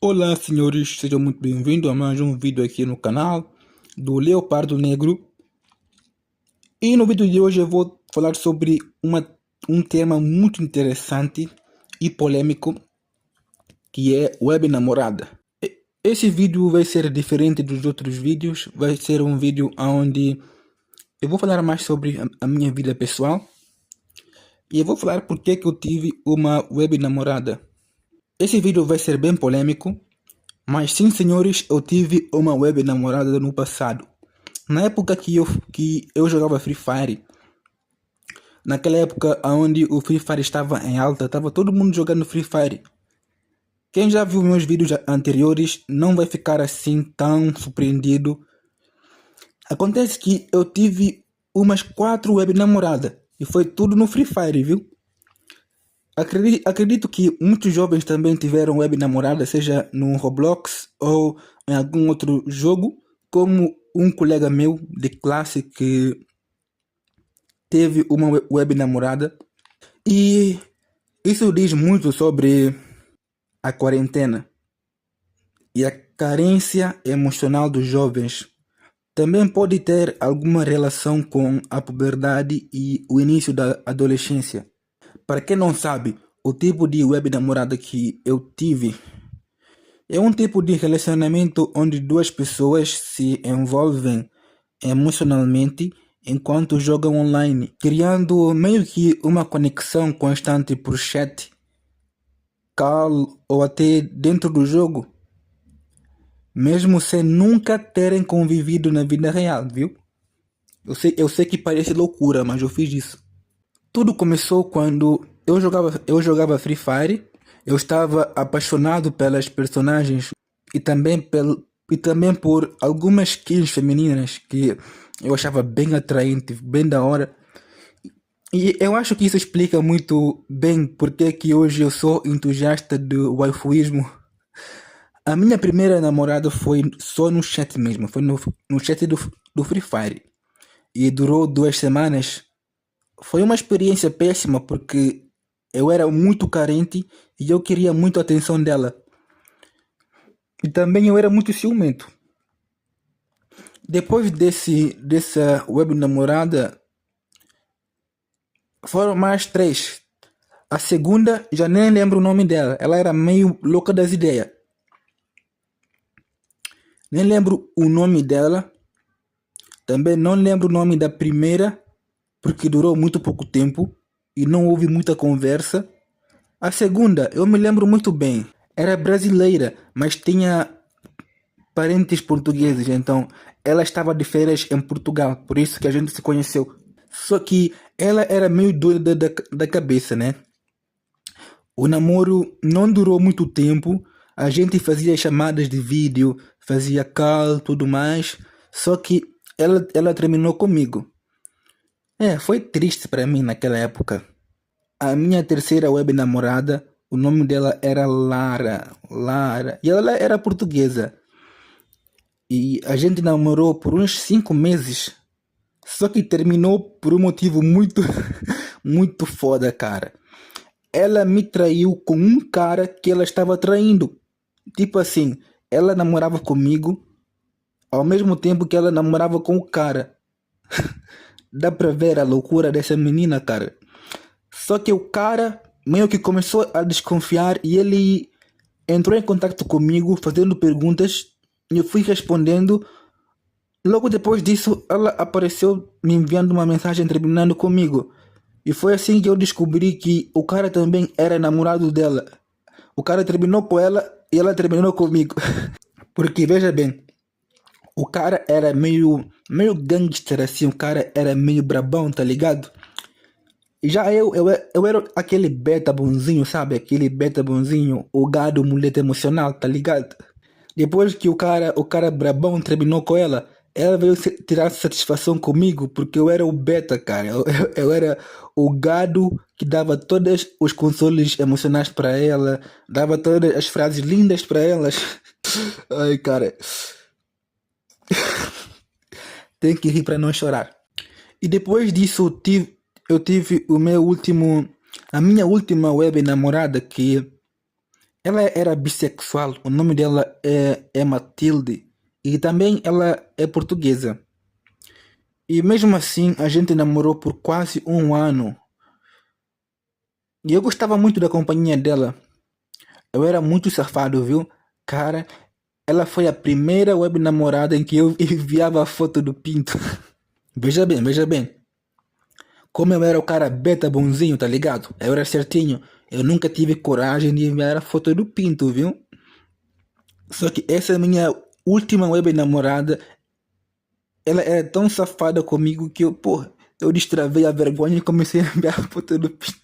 Olá, senhores, sejam muito bem-vindos a mais um vídeo aqui no canal do Leopardo Negro. E no vídeo de hoje eu vou falar sobre um tema muito interessante e polêmico, que é web namorada. Esse vídeo vai ser diferente dos outros vídeos, vai ser um vídeo onde eu vou falar mais sobre a minha vida pessoal e eu vou falar porque que eu tive uma web namorada. Esse vídeo vai ser bem polêmico. Mas sim, senhores, eu tive uma web namorada no passado. Na época que eu jogava Free Fire, naquela época onde o Free Fire estava em alta, estava todo mundo jogando Free Fire. Quem já viu meus vídeos anteriores não vai ficar assim tão surpreendido. Acontece que eu tive umas 4 web namoradas e foi tudo no Free Fire, viu? Acredito que muitos jovens também tiveram web namorada, seja no Roblox ou em algum outro jogo, como um colega meu de classe que teve uma web namorada. E isso diz muito sobre a quarentena e a carência emocional dos jovens. Também pode ter alguma relação com a puberdade e o início da adolescência. Para quem não sabe, o tipo de web namorada que eu tive é um tipo de relacionamento onde duas pessoas se envolvem emocionalmente enquanto jogam online, criando meio que uma conexão constante por chat, call ou até dentro do jogo, mesmo sem nunca terem convivido na vida real, viu? Eu sei que parece loucura, mas eu fiz isso. Tudo começou quando eu jogava Free Fire. Eu estava apaixonado pelas personagens e também por algumas skins femininas que eu achava bem atraente, bem da hora. E eu acho que isso explica muito bem porque que hoje eu sou entusiasta do waifuísmo. A minha primeira namorada foi só no chat mesmo, foi no chat do Free Fire. E durou 2 semanas. Foi uma experiência péssima porque eu era muito carente e eu queria muito a atenção dela. E também eu era muito ciumento. Depois dessa web namorada, foram mais 3. A segunda, já nem lembro o nome dela. Ela era meio louca das ideias. Nem lembro o nome dela. Também não lembro o nome da primeira, porque durou muito pouco tempo e não houve muita conversa. A segunda, eu me lembro muito bem. Era brasileira, mas tinha parentes portugueses, então ela estava de férias em Portugal, por isso que a gente se conheceu. Só que ela era meio doida da cabeça, né? O namoro não durou muito tempo, a gente fazia chamadas de vídeo, fazia call, tudo mais, só que ela terminou comigo. Foi triste para mim naquela época. A minha terceira web namorada, o nome dela era Lara, e ela era portuguesa. E a gente namorou por uns 5 meses. Só que terminou por um motivo muito, muito foda, cara. Ela me traiu com um cara que ela estava traindo. Tipo assim, ela namorava comigo ao mesmo tempo que ela namorava com o cara. Dá pra ver a loucura dessa menina, cara. Só que o cara meio que começou a desconfiar e ele entrou em contato comigo fazendo perguntas e eu fui respondendo. Logo depois disso, ela apareceu me enviando uma mensagem terminando comigo. E foi assim que eu descobri que o cara também era namorado dela. O cara terminou com ela e ela terminou comigo. Porque veja bem, o cara era meio gangster assim, o cara era meio brabão, tá ligado? E já eu era aquele beta bonzinho, sabe? Aquele beta bonzinho, o gado muleta emocional, tá ligado? Depois que o cara brabão terminou com ela veio tirar satisfação comigo porque eu era o beta, cara. Eu era o gado que dava todos os consoles emocionais para ela, dava todas as frases lindas para elas. Ai, cara, tem que rir para não chorar. E depois disso eu tive a minha última web namorada que Ela era bissexual, o nome dela é Matilde e também ela é portuguesa. E mesmo assim a gente namorou por quase um ano. E eu gostava muito da companhia dela. Eu era muito safado, viu? Cara, ela foi a primeira web namorada em que eu enviava a foto do pinto. Veja bem, veja bem. Como eu era o cara beta bonzinho, tá ligado? Eu era certinho. Eu nunca tive coragem de enviar a foto do pinto, viu? Só que essa minha última web namorada, ela era tão safada comigo que eu destravei a vergonha e comecei a enviar a foto do pinto.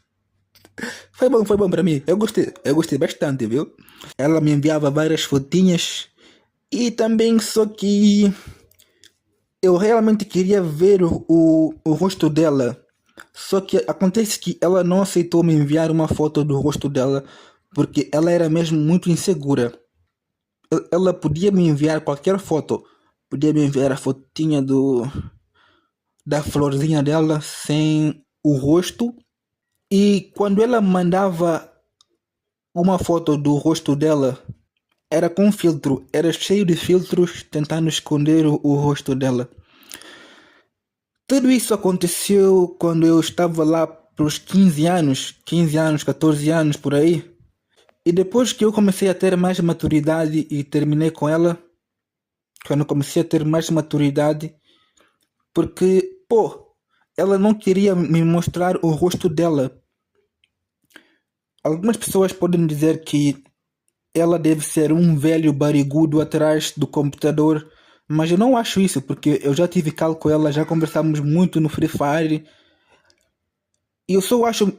Foi bom pra mim. Eu gostei bastante, viu? Ela me enviava várias fotinhas e também só que eu realmente queria ver o rosto dela. Só que acontece que ela não aceitou me enviar uma foto do rosto dela porque ela era mesmo muito insegura. Ela podia me enviar qualquer foto. Podia me enviar a fotinha da florzinha dela sem o rosto. E quando ela mandava uma foto do rosto dela, era com filtro. Era cheio de filtros tentando esconder o rosto dela. Tudo isso aconteceu quando eu estava lá pros 15 anos, 14 anos por aí. E depois que eu comecei a ter mais maturidade e terminei com ela, quando eu comecei a ter mais maturidade, porque, ela não queria me mostrar o rosto dela. Algumas pessoas podem dizer que ela deve ser um velho barrigudo atrás do computador, mas eu não acho isso, porque eu já tive calo com ela, já conversamos muito no Free Fire, e eu só acho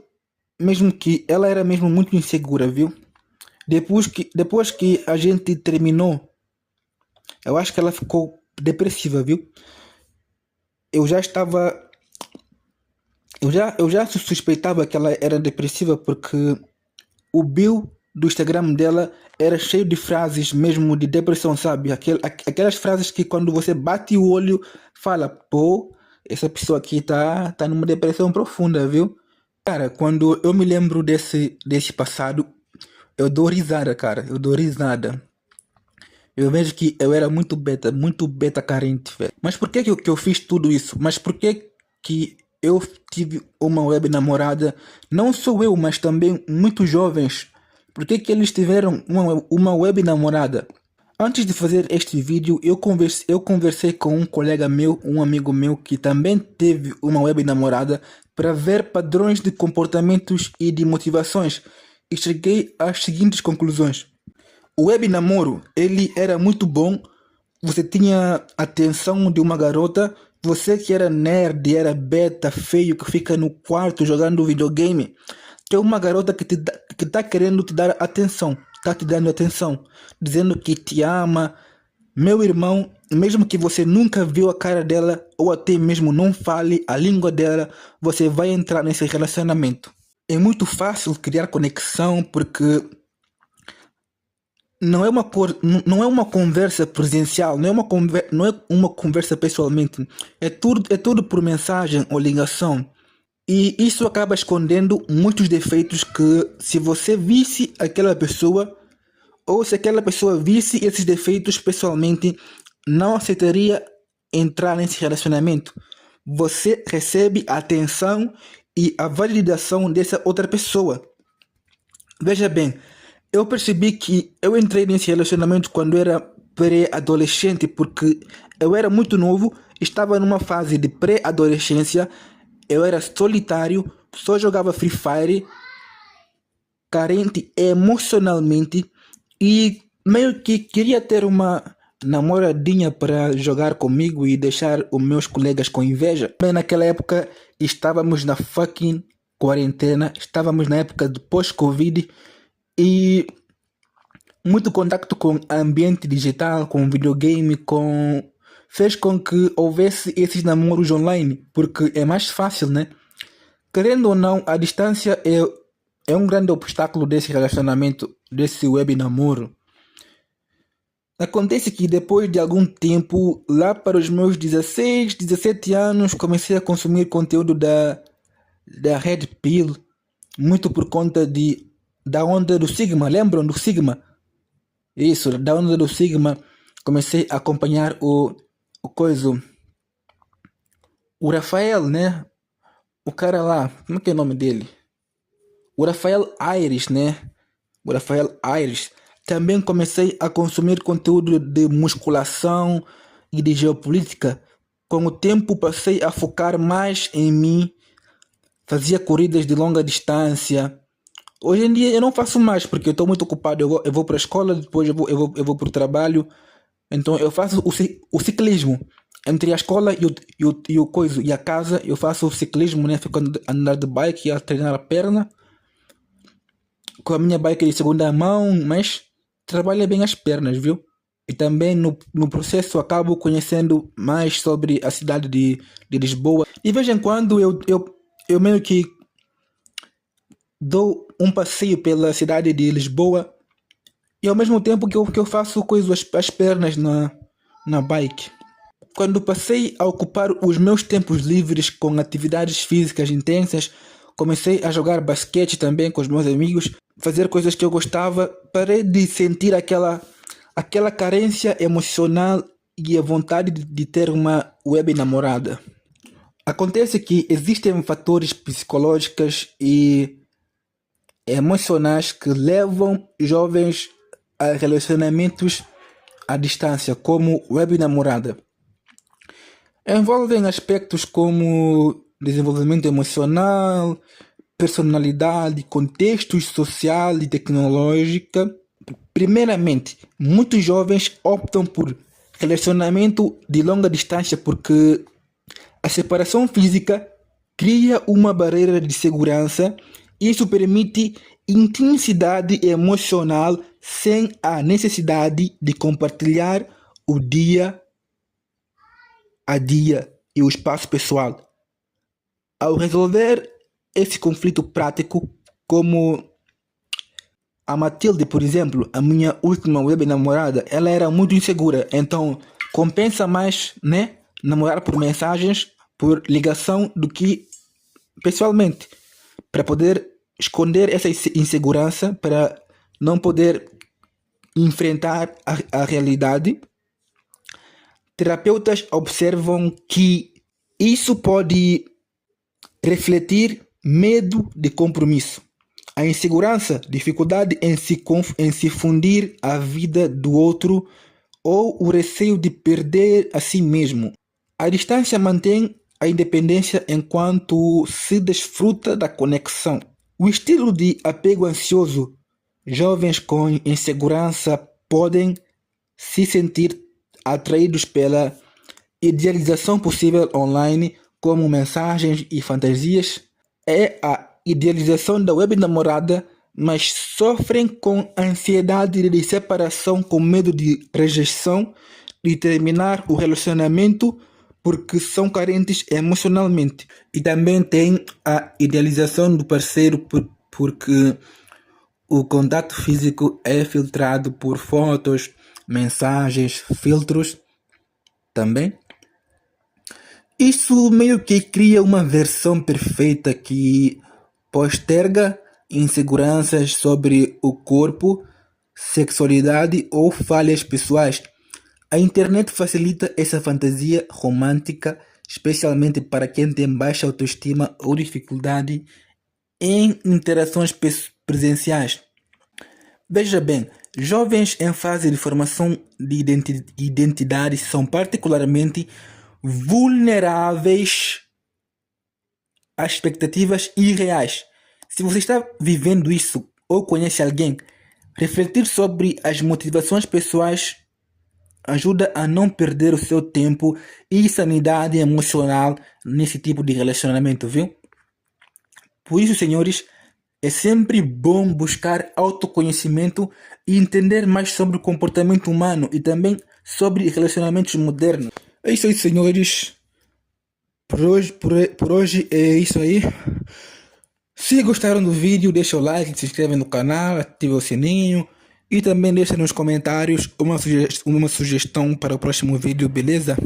mesmo que ela era mesmo muito insegura, viu? Depois que a gente terminou, eu acho que ela ficou depressiva, viu? Eu já estava. Eu já suspeitava que ela era depressiva porque o bio do Instagram dela era cheio de frases mesmo de depressão, sabe? Aquelas frases que quando você bate o olho, fala, essa pessoa aqui tá numa depressão profunda, viu? Cara, quando eu me lembro desse passado, eu dou risada, cara. Eu dou risada. Eu vejo que eu era muito beta carente, velho. Mas por que eu fiz tudo isso? Mas por que eu tive uma web namorada? Não sou eu, mas também muitos jovens. Por que eles tiveram uma web namorada? Antes de fazer este vídeo, eu conversei com um colega meu, um amigo meu, que também teve uma web namorada para ver padrões de comportamentos e de motivações. E cheguei às seguintes conclusões. O web namoro, ele era muito bom. Você tinha a atenção de uma garota. Você que era nerd, era beta, feio, que fica no quarto jogando videogame. Que é uma garota que tá querendo te dar atenção. Tá te dando atenção. Dizendo que te ama. Meu irmão, mesmo que você nunca viu a cara dela, ou até mesmo não fale a língua dela, você vai entrar nesse relacionamento. É muito fácil criar conexão porque não é uma conversa presencial, não é uma conversa pessoalmente. É tudo por mensagem ou ligação. E isso acaba escondendo muitos defeitos que, se você visse aquela pessoa, ou se aquela pessoa visse esses defeitos pessoalmente, não aceitaria entrar nesse relacionamento. Você recebe a atenção e a validação dessa outra pessoa. Veja bem, eu percebi que eu entrei nesse relacionamento quando era pré-adolescente, porque eu era muito novo, estava numa fase de pré-adolescência, eu era solitário, só jogava Free Fire, carente emocionalmente e meio que queria ter uma namoradinha para jogar comigo e deixar os meus colegas com inveja. Bem, naquela época estávamos na fucking quarentena, estávamos na época de pós-Covid e muito contato com ambiente digital, com videogame, fez com que houvesse esses namoros online, porque é mais fácil, né? Querendo ou não, a distância é um grande obstáculo desse relacionamento, desse web namoro. Acontece que depois de algum tempo, lá para os meus 16, 17 anos, comecei a consumir conteúdo da Red Pill, muito por conta de da onda do Sigma, lembram do Sigma? Isso, da onda do Sigma, comecei a acompanhar o coisa, o Rafael, né? O cara lá, como é que é o nome dele? O Rafael Aires, né? O Rafael Aires. Também comecei a consumir conteúdo de musculação e de geopolítica. Com o tempo passei a focar mais em mim, fazia corridas de longa distância. Hoje em dia eu não faço mais porque eu estou muito ocupado. Eu vou para a escola, depois eu vou para o trabalho. Então eu faço o ciclismo. Entre a escola e o coisa e a casa, eu faço o ciclismo, né? Fico a andar de bike e a treinar a perna com a minha bike de segunda mão, mas trabalha bem as pernas, viu? E também no processo acabo conhecendo mais sobre a cidade de Lisboa. E de vez em quando eu meio que dou um passeio pela cidade de Lisboa e ao mesmo tempo que eu faço coisas as pernas na bike. Quando passei a ocupar os meus tempos livres com atividades físicas intensas, comecei a jogar basquete também com os meus amigos, fazer coisas que eu gostava, parei de sentir aquela carência emocional e a vontade de ter uma web namorada. Acontece que existem fatores psicológicos e emocionais que levam jovens a relacionamentos à distância, como web namorada. Envolvem aspectos como desenvolvimento emocional, personalidade, contextos social e tecnológica. Primeiramente, muitos jovens optam por relacionamento de longa distância porque a separação física cria uma barreira de segurança. Isso permite intensidade emocional sem a necessidade de compartilhar o dia a dia e o espaço pessoal. Ao resolver esse conflito prático, como a Matilde, por exemplo, a minha última web namorada, ela era muito insegura, então compensa mais, né, namorar por mensagens, por ligação, do que pessoalmente, para poder esconder essa insegurança, para não poder enfrentar a realidade. Terapeutas observam que isso pode refletir medo de compromisso, a insegurança, dificuldade em se fundir à vida do outro ou o receio de perder a si mesmo. A distância mantém a independência enquanto se desfruta da conexão. O estilo de apego ansioso, jovens com insegurança podem se sentir atraídos pela idealização possível online, como mensagens e fantasias. É a idealização da web namorada, mas sofrem com ansiedade de separação, com medo de rejeição, de terminar o relacionamento porque são carentes emocionalmente. E também tem a idealização do parceiro porque o contato físico é filtrado por fotos, mensagens, filtros também. Isso meio que cria uma versão perfeita que posterga inseguranças sobre o corpo, sexualidade ou falhas pessoais. A internet facilita essa fantasia romântica, especialmente para quem tem baixa autoestima ou dificuldade em interações presenciais. Veja bem, jovens em fase de formação de identidade são particularmente vulneráveis a expectativas irreais. Se você está vivendo isso ou conhece alguém, refletir sobre as motivações pessoais ajuda a não perder o seu tempo e sanidade emocional nesse tipo de relacionamento, viu? Por isso, senhores, é sempre bom buscar autoconhecimento e entender mais sobre o comportamento humano e também sobre relacionamentos modernos. É isso aí, senhores. Por hoje é isso aí. Se gostaram do vídeo, deixa o like, se inscreve no canal, ativa o sininho e também deixa nos comentários uma sugestão para o próximo vídeo, beleza?